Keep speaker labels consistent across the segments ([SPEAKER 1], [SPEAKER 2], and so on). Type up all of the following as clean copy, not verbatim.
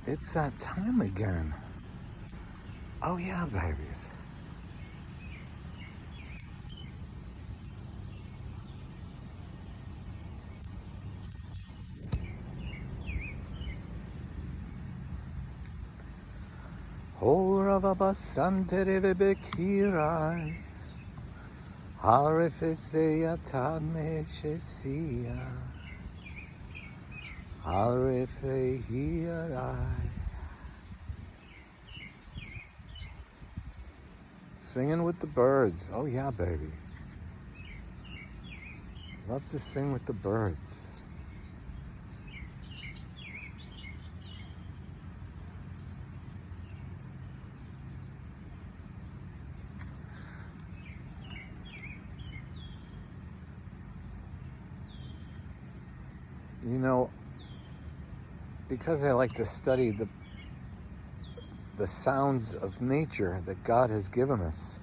[SPEAKER 1] It's that time again. Oh yeah, babies. Horavabasanterebekirai. Harifeseya taneshesia. Harifehiarai. Singing with the birds. Oh yeah, baby. Love to sing with the birds. You know, because I like to study the sounds of nature that God has given us.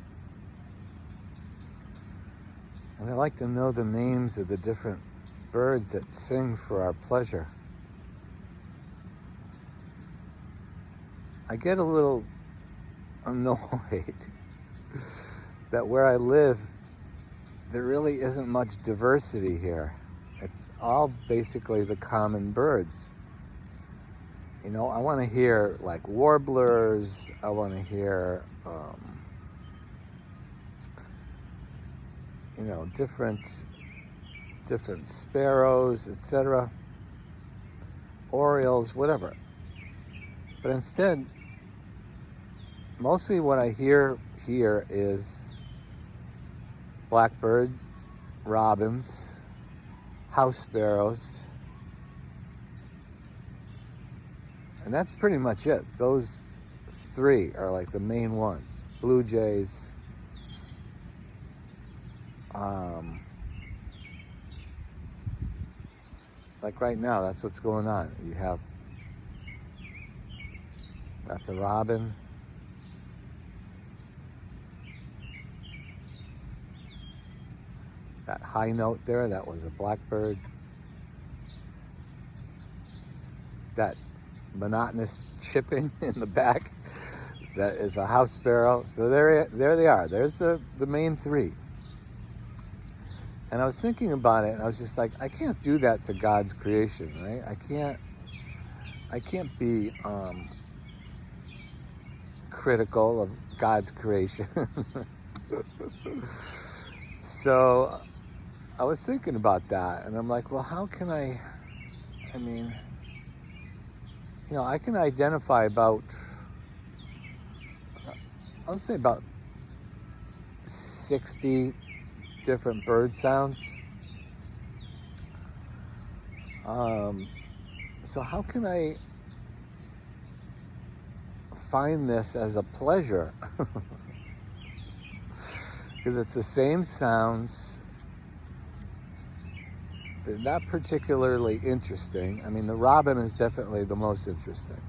[SPEAKER 1] And I like to know the names of the different birds that sing for our pleasure. I get a little annoyed that where I live, there really isn't much diversity here. It's all basically the common birds. You know, I want to hear like warblers, I want to hear, you know, different sparrows, etc., orioles, whatever. But instead, mostly what I hear here is blackbirds, robins, house sparrows, and that's pretty much it. Those three are like the main ones. Blue jays, like right now, that's what's going on. You have, that's a robin. That high note there, that was a blackbird. That monotonous chipping in the back, that is a house sparrow. So there they are. There's the main three. And I was thinking about it, and I was just like, I can't do that to God's creation, right? I can't be critical of God's creation. So I was thinking about that, and I'm like, well, how can I mean, you know, I can identify about, I'll say about 60 different bird sounds. So how can I find this as a pleasure? Because it's the same sounds. They're not particularly interesting. I mean, the robin is definitely the most interesting.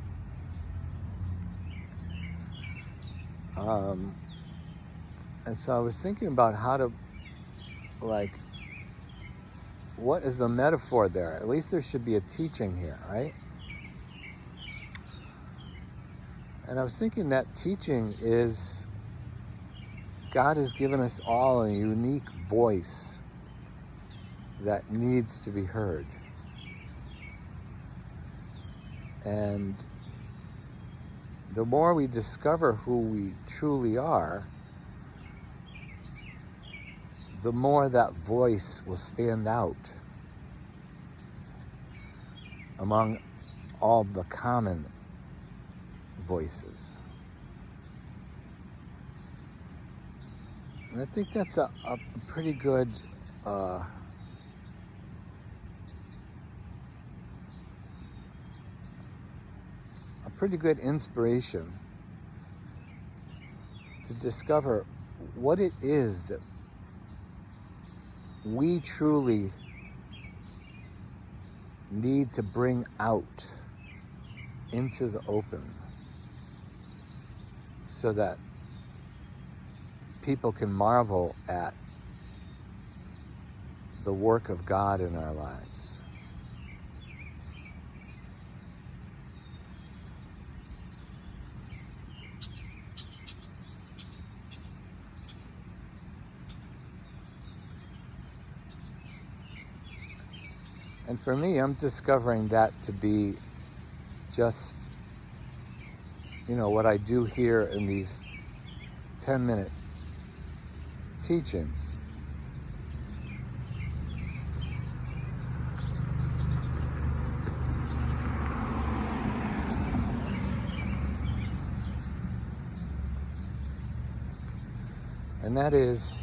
[SPEAKER 1] And so I was thinking about how to, like, what is the metaphor there? At least there should be a teaching here, right? And I was thinking that teaching is God has given us all a unique voice that needs to be heard. And the more we discover who we truly are, the more that voice will stand out among all the common voices. And I think that's a pretty good a pretty good inspiration to discover what it is that we truly need to bring out into the open so that people can marvel at the work of God in our lives. And for me, I'm discovering that to be just, what I do here in these 10-minute teachings. And that is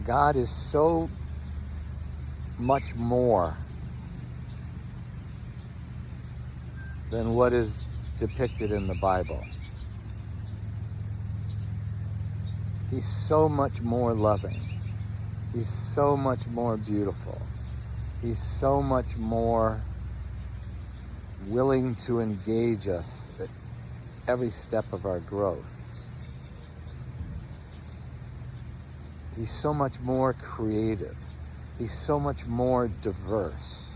[SPEAKER 1] God is so much more than what is depicted in the Bible. He's so much more loving. He's so much more beautiful. He's so much more willing to engage us at every step of our growth. He's so much more creative. He's so much more diverse.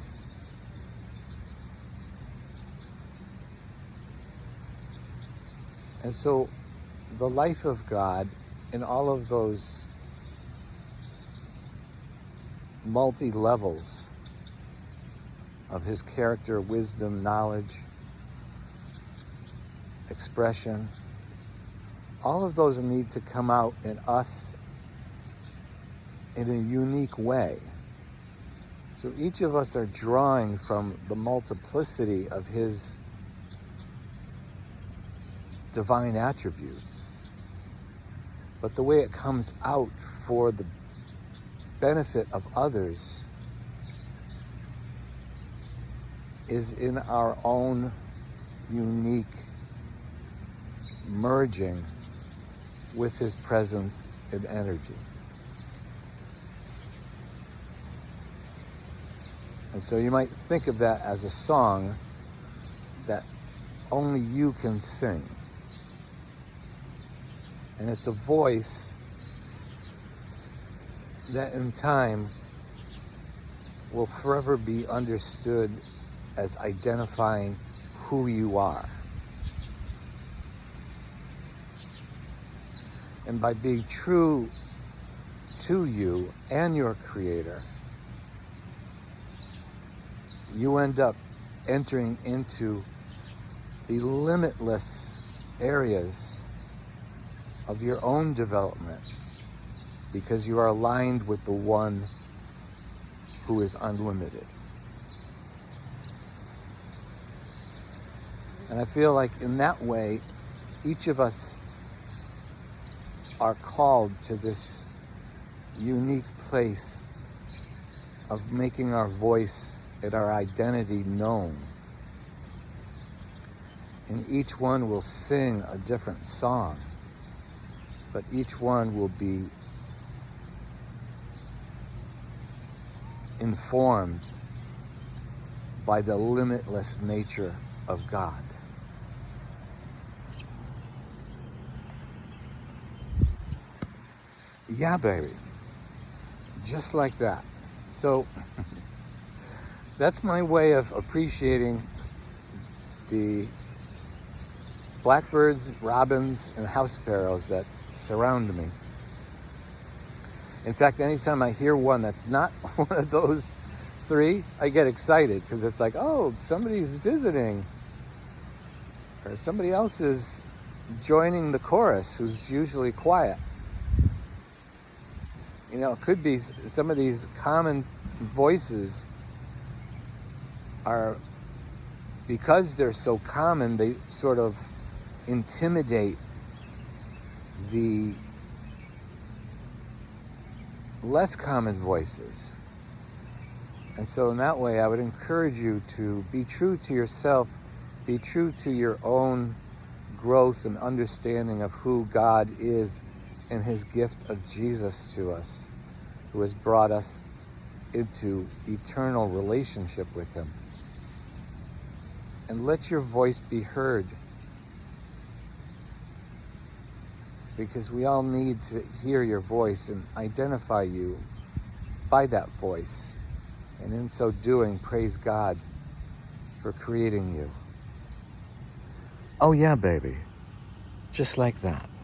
[SPEAKER 1] And so the life of God in all of those multi-levels of his character, wisdom, knowledge, expression, all of those need to come out in us in a unique way. So each of us are drawing from the multiplicity of his divine attributes. But the way it comes out for the benefit of others is in our own unique merging with his presence and energy. And so you might think of that as a song that only you can sing. And it's a voice that in time will forever be understood as identifying who you are. And by being true to you and your Creator, you end up entering into the limitless areas of your own development because you are aligned with the one who is unlimited. And I feel like in that way, each of us are called to this unique place of making our voice and our identity known. And each one will sing a different song, but each one will be informed by the limitless nature of God. Yeah, baby. Just like that. So that's my way of appreciating the blackbirds, robins, and house sparrows that surround me. In fact, anytime I hear one that's not one of those three, I get excited because it's like, oh, somebody's visiting, or somebody else is joining the chorus who's usually quiet. You know, it could be some of these common voices are, because they're so common, they sort of intimidate the less common voices. And so in that way, I would encourage you to be true to yourself, be true to your own growth and understanding of who God is and his gift of Jesus to us, who has brought us into eternal relationship with him. And let your voice be heard, because we all need to hear your voice and identify you by that voice. And in so doing, praise God for creating you. Oh yeah, baby. Just like that.